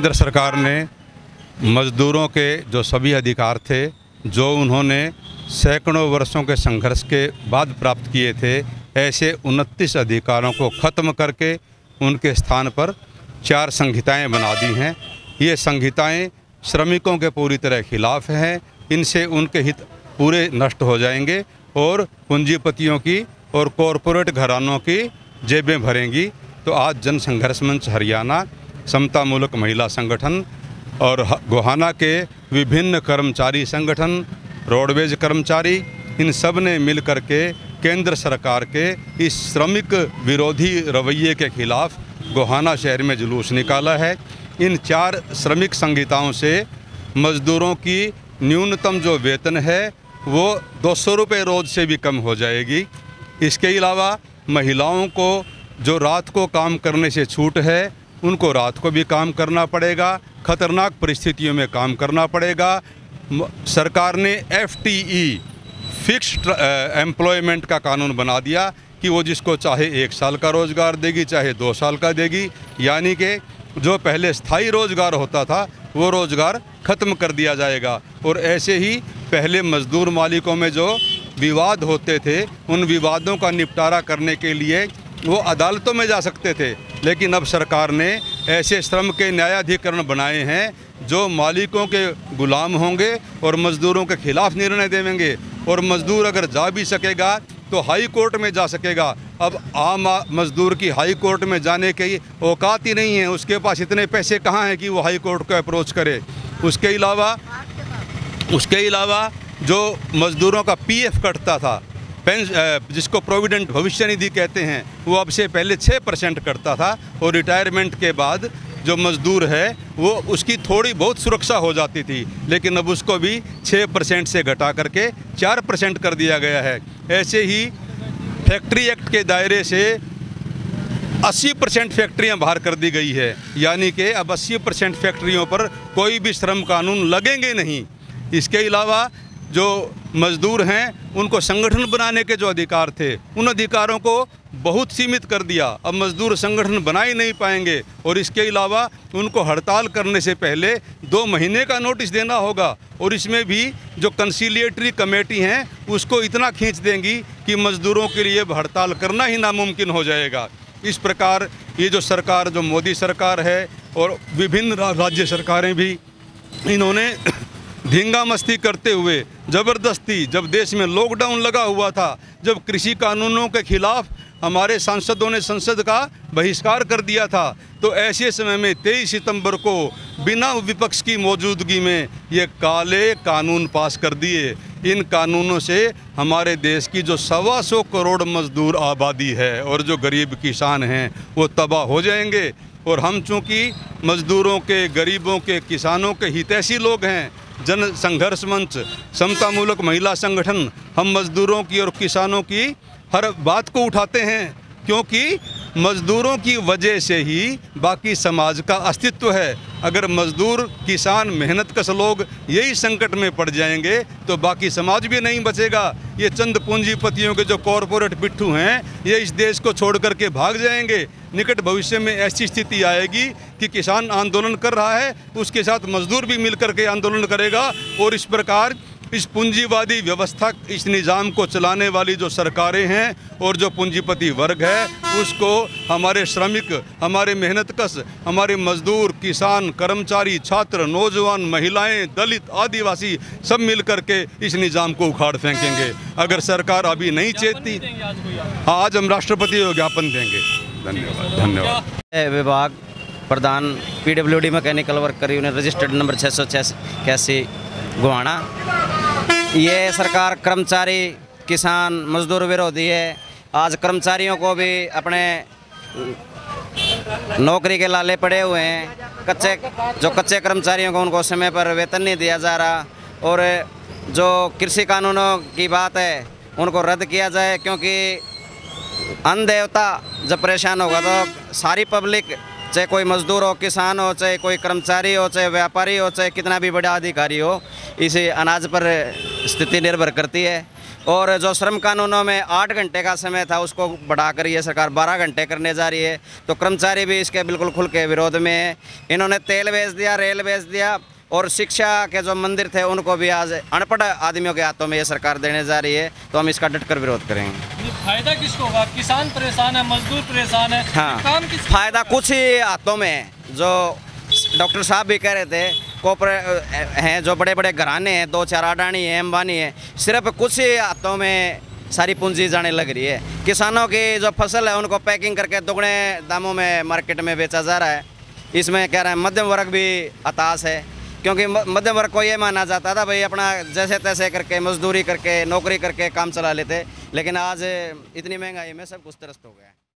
केंद्र सरकार ने मज़दूरों के जो सभी अधिकार थे, जो उन्होंने सैकड़ों वर्षों के संघर्ष के बाद प्राप्त किए थे, ऐसे 29 अधिकारों को ख़त्म करके उनके स्थान पर 4 संहिताएं बना दी हैं। ये संहिताएं श्रमिकों के पूरी तरह खिलाफ हैं। इनसे उनके हित पूरे नष्ट हो जाएंगे और पूंजीपतियों की और कॉरपोरेट घरानों की जेबें भरेंगी। तो आज जन संघर्ष मंच हरियाणा, समता मूलक महिला संगठन और गोहाना के विभिन्न कर्मचारी संगठन, रोडवेज कर्मचारी, इन सब ने मिल कर के केंद्र सरकार के इस श्रमिक विरोधी रवैये के खिलाफ गोहाना शहर में जुलूस निकाला है। इन 4 श्रमिक संहिताओं से मज़दूरों की न्यूनतम जो वेतन है वो 200 रुपये रोज़ से भी कम हो जाएगी। इसके अलावा महिलाओं को जो रात को काम करने से छूट है, उनको रात को भी काम करना पड़ेगा, ख़तरनाक परिस्थितियों में काम करना पड़ेगा। सरकार ने FTE फिक्स्ड एम्प्लॉयमेंट का कानून बना दिया कि वो जिसको चाहे 1 साल का रोज़गार देगी, चाहे 2 साल का देगी। यानी कि जो पहले स्थायी रोज़गार होता था वो रोज़गार ख़त्म कर दिया जाएगा। और ऐसे ही पहले मज़दूर मालिकों में जो विवाद होते थे, उन विवादों का निपटारा करने के लिए वो अदालतों में जा सकते थे, लेकिन अब सरकार ने ऐसे श्रम के न्यायाधिकरण बनाए हैं जो मालिकों के गुलाम होंगे और मज़दूरों के खिलाफ निर्णय देंगे। और मज़दूर अगर जा भी सकेगा तो हाई कोर्ट में जा सकेगा। अब आम मज़दूर की हाई कोर्ट में जाने की औकात ही नहीं है, उसके पास इतने पैसे कहाँ हैं कि वो हाई कोर्ट को अप्रोच करे। उसके अलावा जो मज़दूरों का PF कटता था, जिसको प्रोविडेंट भविष्य निधि कहते हैं, वो अब से पहले 6% कटता था और रिटायरमेंट के बाद जो मज़दूर है वो उसकी थोड़ी बहुत सुरक्षा हो जाती थी, लेकिन अब उसको भी 6% से घटा करके 4% कर दिया गया है। ऐसे ही फैक्ट्री एक्ट के दायरे से 80% फैक्ट्रियां बाहर कर दी गई है, यानी कि अब 80% फैक्ट्रियों पर कोई भी श्रम कानून लगेंगे नहीं। इसके अलावा जो मज़दूर हैं उनको संगठन बनाने के जो अधिकार थे, उन अधिकारों को बहुत सीमित कर दिया। अब मज़दूर संगठन बना ही नहीं पाएंगे और इसके अलावा उनको हड़ताल करने से पहले 2 महीने का नोटिस देना होगा। और इसमें भी जो कंसीलिएटरी कमेटी हैं उसको इतना खींच देंगी कि मज़दूरों के लिए हड़ताल करना ही नामुमकिन हो जाएगा। इस प्रकार ये जो सरकार, जो मोदी सरकार है और विभिन्न राज्य सरकारें भी, इन्होंने धींगा मस्ती करते हुए ज़बरदस्ती, जब देश में लॉकडाउन लगा हुआ था, जब कृषि कानूनों के खिलाफ हमारे सांसदों ने संसद का बहिष्कार कर दिया था, तो ऐसे समय में 23 सितंबर को बिना विपक्ष की मौजूदगी में ये काले कानून पास कर दिए। इन कानूनों से हमारे देश की जो 125 करोड़ मज़दूर आबादी है और जो गरीब किसान हैं वो तबाह हो जाएंगे। और हम चूँकि मज़दूरों के, गरीबों के, किसानों के हितैषी लोग हैं, जन संघर्ष मंच, समता मूलक महिला संगठन, हम मज़दूरों की और किसानों की हर बात को उठाते हैं, क्योंकि मज़दूरों की वजह से ही बाकी समाज का अस्तित्व है। अगर मज़दूर, किसान, मेहनतकश लोग यही संकट में पड़ जाएंगे तो बाकी समाज भी नहीं बचेगा। ये चंद पूंजीपतियों के जो कॉरपोरेट बिट्ठू हैं, ये इस देश को छोड़ करके भाग जाएंगे। निकट भविष्य में ऐसी स्थिति आएगी कि किसान आंदोलन कर रहा है, उसके साथ मज़दूर भी मिल करके आंदोलन करेगा। और इस प्रकार इस पूंजीवादी व्यवस्था, इस निज़ाम को चलाने वाली जो सरकारें हैं और जो पूंजीपति वर्ग है, उसको हमारे श्रमिक, हमारे मेहनतकश, हमारे मज़दूर, किसान, कर्मचारी, छात्र, नौजवान, महिलाएं, दलित, आदिवासी सब मिल करके इस निज़ाम को उखाड़ फेंकेंगे। अगर सरकार अभी नहीं चेतती, आज हम राष्ट्रपति को ज्ञापन देंगे। धन्यवाद। विभाग प्रधान PWD mechanical worker union registered number 686 Gohana. ये सरकार कर्मचारी, किसान, मजदूर विरोधी है। आज कर्मचारियों को भी अपने नौकरी के लाले पड़े हुए हैं। कच्चे कर्मचारियों को उनको समय पर वेतन नहीं दिया जा रहा। और जो कृषि कानूनों की बात है उनको रद्द किया जाए, क्योंकि अन्न देवता जब परेशान होगा तो सारी पब्लिक, चाहे कोई मजदूर हो, किसान हो, चाहे कोई कर्मचारी हो, चाहे व्यापारी हो, चाहे कितना भी बड़ा अधिकारी हो, इसे अनाज पर स्थिति निर्भर करती है। और जो श्रम कानूनों में 8 घंटे का समय था उसको बढ़ाकर ये सरकार 12 घंटे करने जा रही है। तो कर्मचारी भी इसके बिल्कुल खुल के विरोध में है। इन्होंने तेल बेच दिया, रेल बेच दिया और शिक्षा के जो मंदिर थे उनको भी आज अनपढ़ आदमियों के हाथों में ये सरकार देने जा रही है। तो हम इसका डटकर विरोध करेंगे। ये फायदा किसको होगा? किसान परेशान है, मजदूर परेशान है, हाँ, काम किस फायदा कुछ ही हाथों में है। जो डॉक्टर साहब भी कह रहे थे, कॉर्पोरेट हैं, जो बड़े बड़े घराने हैं, 2-4 अडानी हैं, अंबानी है, सिर्फ कुछ ही हाथों में सारी पूंजी जाने लग रही है। किसानों की जो फसल है उनको पैकिंग करके दुगने दामों में मार्केट में बेचा जा रहा है। इसमें कह रहे हैं मध्यम वर्ग भी हताश है, क्योंकि मध्यम वर्ग को ये माना जाता था भाई अपना जैसे तैसे करके मजदूरी करके नौकरी करके काम चला लेते, लेकिन आज इतनी महंगाई में सब कुछ त्रस्त हो गया है।